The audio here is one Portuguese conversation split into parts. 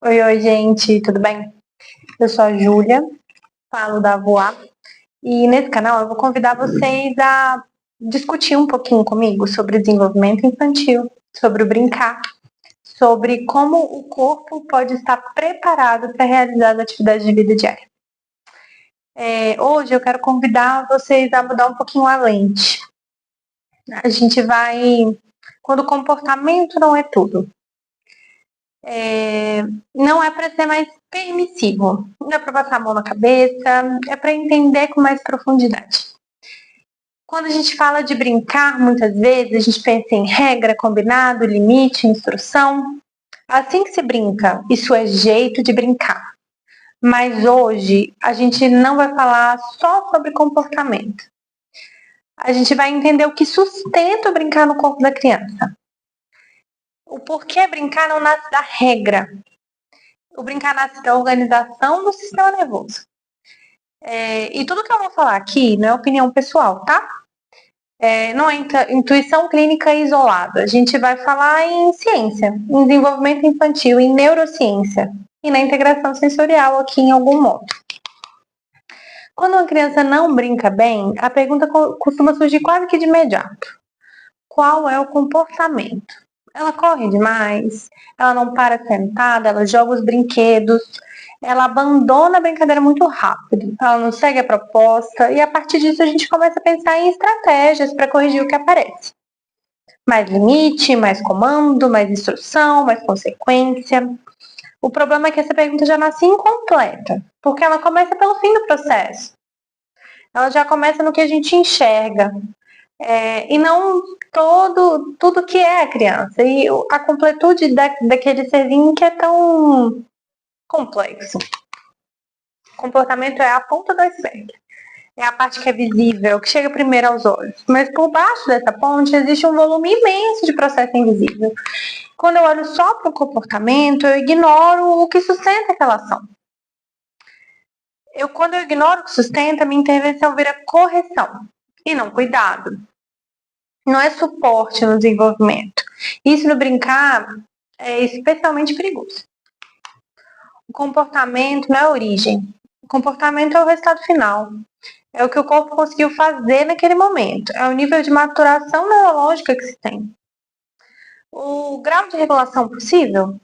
Oi, gente, tudo bem? Eu sou a Júlia, falo da Voar, e nesse canal eu vou convidar vocês a discutir um pouquinho comigo sobre desenvolvimento infantil, sobre o brincar, sobre como o corpo pode estar preparado para realizar as atividades de vida diária. Hoje eu quero convidar vocês a mudar um pouquinho a lente. A gente vai, quando o comportamento não é tudo. Não é para ser mais permissivo, não é para passar a mão na cabeça, é para entender com mais profundidade. Quando a gente fala de brincar, muitas vezes a gente pensa em regra, combinado, limite, instrução. Assim que se brinca, isso é jeito de brincar. Mas hoje a gente não vai falar só sobre comportamento. A gente vai entender o que sustenta o brincar no corpo da criança. O porquê brincar não nasce da regra. O brincar nasce da organização do sistema nervoso. E tudo que eu vou falar aqui não é opinião pessoal, tá? Não é intuição clínica isolada. A gente vai falar em ciência, em desenvolvimento infantil, em neurociência e na integração sensorial aqui em algum modo. Quando uma criança não brinca bem, a pergunta costuma surgir quase que de imediato. Qual é o comportamento? Ela corre demais, ela não para sentada, ela joga os brinquedos, ela abandona a brincadeira muito rápido, ela não segue a proposta e a partir disso a gente começa a pensar em estratégias para corrigir o que aparece. Mais limite, mais comando, mais instrução, mais consequência. O problema é que essa pergunta já nasce incompleta, porque ela começa pelo fim do processo. Ela já começa no que a gente enxerga. E não tudo que é a criança. E a completude daquele serzinho que é tão complexo. O comportamento é a ponta do iceberg. É a parte que é visível, que chega primeiro aos olhos. Mas por baixo dessa ponte existe um volume imenso de processo invisível. Quando eu olho só para o comportamento, eu ignoro o que sustenta aquela ação. Quando eu ignoro o que sustenta, minha intervenção vira correção e não cuidado. Não é suporte no desenvolvimento. Isso no brincar é especialmente perigoso. O comportamento não é a origem. O comportamento é o resultado final. É o que o corpo conseguiu fazer naquele momento. É o nível de maturação neurológica que se tem. O grau de regulação possível?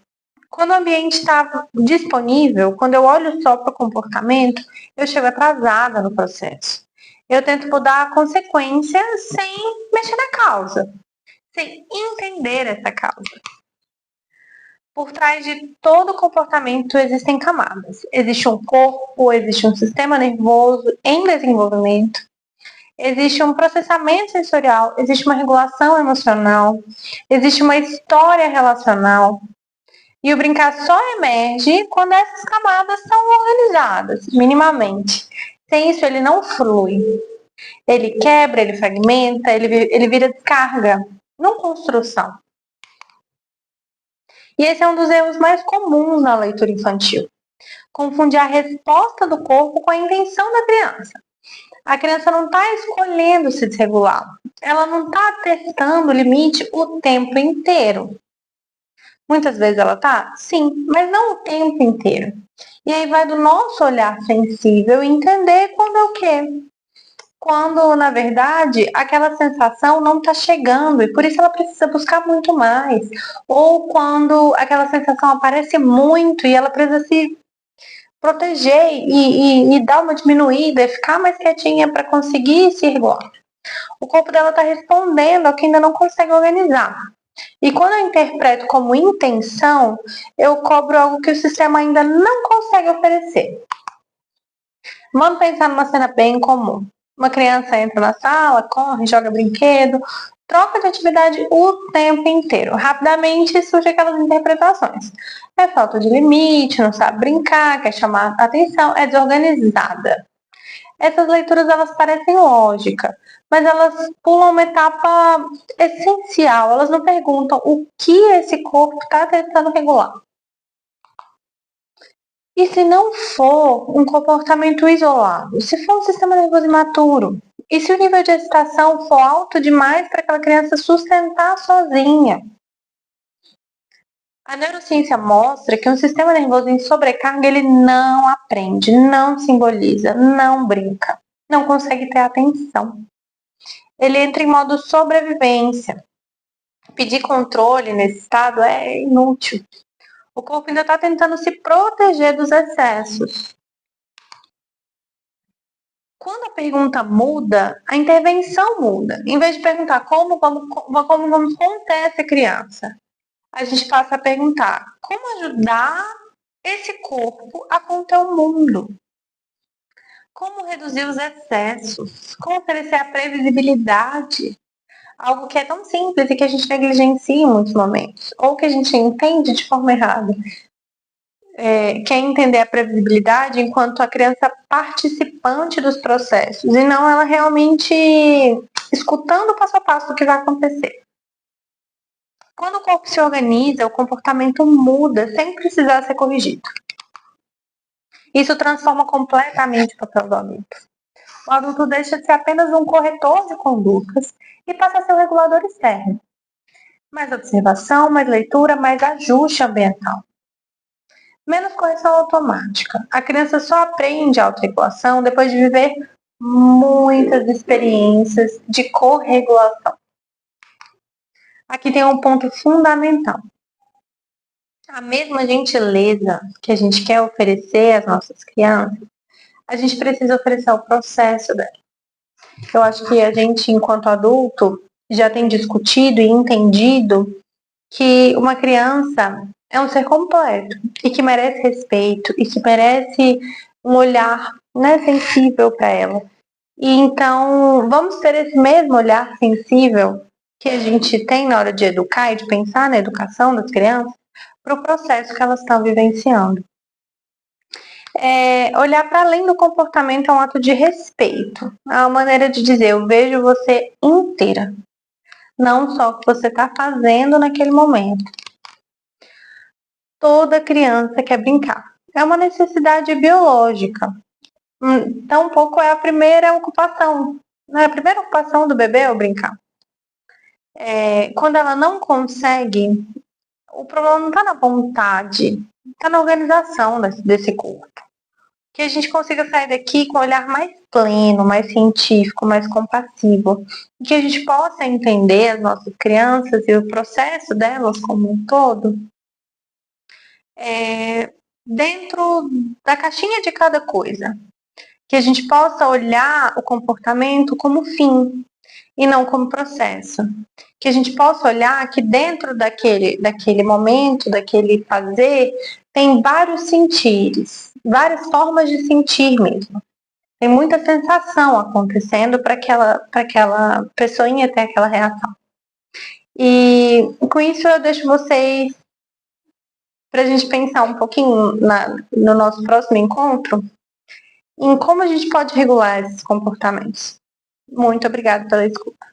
Quando o ambiente está disponível, quando eu olho só para o comportamento, eu chego atrasada no processo. Eu tento mudar a consequência sem mexer na causa, sem entender essa causa. Por trás de todo comportamento existem camadas. Existe um corpo, existe um sistema nervoso em desenvolvimento, existe um processamento sensorial, existe uma regulação emocional, existe uma história relacional. E o brincar só emerge quando essas camadas são organizadas, minimamente. Sem isso, ele não flui. Ele quebra, ele fragmenta, ele vira descarga, não construção. E esse é um dos erros mais comuns na leitura infantil. Confundir a resposta do corpo com a intenção da criança. A criança não está escolhendo se desregular. Ela não está testando o limite o tempo inteiro. Muitas vezes ela tá? Sim, mas não o tempo inteiro. E aí vai do nosso olhar sensível entender quando é o quê? Quando, na verdade, aquela sensação não está chegando e por isso ela precisa buscar muito mais. Ou quando aquela sensação aparece muito e ela precisa se proteger e dar uma diminuída e ficar mais quietinha para conseguir se regular. O corpo dela está respondendo ao que ainda não consegue organizar. E quando eu interpreto como intenção, eu cobro algo que o sistema ainda não consegue oferecer. Vamos pensar numa cena bem comum. Uma criança entra na sala, corre, joga brinquedo, troca de atividade o tempo inteiro. Rapidamente surgem aquelas interpretações. É falta de limite, não sabe brincar, quer chamar a atenção, é desorganizada. Essas leituras elas parecem lógicas, mas elas pulam uma etapa essencial. Elas não perguntam o que esse corpo está tentando regular. E se não for um comportamento isolado? Se for um sistema nervoso imaturo? E se o nível de excitação for alto demais para aquela criança sustentar sozinha? A neurociência mostra que um sistema nervoso em sobrecarga, ele não aprende, não simboliza, não brinca, não consegue ter atenção. Ele entra em modo sobrevivência. Pedir controle nesse estado é inútil. O corpo ainda está tentando se proteger dos excessos. Quando a pergunta muda, a intervenção muda. Em vez de perguntar como vamos conter essa criança, a gente passa a perguntar como ajudar esse corpo a conter o mundo. Como reduzir os excessos? Como oferecer a previsibilidade? Algo que é tão simples e que a gente negligencia em muitos momentos, ou que a gente entende de forma errada. Quer entender a previsibilidade enquanto a criança participante dos processos e não ela realmente escutando passo a passo o que vai acontecer. Quando o corpo se organiza, o comportamento muda sem precisar ser corrigido. Isso transforma completamente o papel do adulto. O adulto deixa de ser apenas um corretor de condutas e passa a ser um regulador externo. Mais observação, mais leitura, mais ajuste ambiental. Menos correção automática. A criança só aprende a autorregulação depois de viver muitas experiências de corregulação. Aqui tem um ponto fundamental. A mesma gentileza que a gente quer oferecer às nossas crianças, a gente precisa oferecer o processo dela. Eu acho que a gente, enquanto adulto, já tem discutido e entendido que uma criança é um ser completo e que merece respeito e que merece um olhar, né, sensível para ela. E então, vamos ter esse mesmo olhar sensível que a gente tem na hora de educar e de pensar na educação das crianças para o processo que elas estão vivenciando. Olhar para além do comportamento é um ato de respeito. É uma maneira de dizer, eu vejo você inteira. Não só o que você está fazendo naquele momento. Toda criança quer brincar. É uma necessidade biológica. Tampouco é a primeira ocupação. Não é a primeira ocupação do bebê é o brincar. Quando ela não consegue, o problema não está na vontade, está na organização desse corpo. Que a gente consiga sair daqui com um olhar mais pleno, mais científico, mais compassivo. Que a gente possa entender as nossas crianças e o processo delas como um todo dentro da caixinha de cada coisa. Que a gente possa olhar o comportamento como fim e não como processo. Que a gente possa olhar que dentro daquele momento, daquele fazer, tem vários sentires, várias formas de sentir mesmo. Tem muita sensação acontecendo para aquela pessoinha ter aquela reação. E com isso eu deixo vocês para a gente pensar um pouquinho no nosso próximo encontro em como a gente pode regular esses comportamentos. Muito obrigada pela escuta.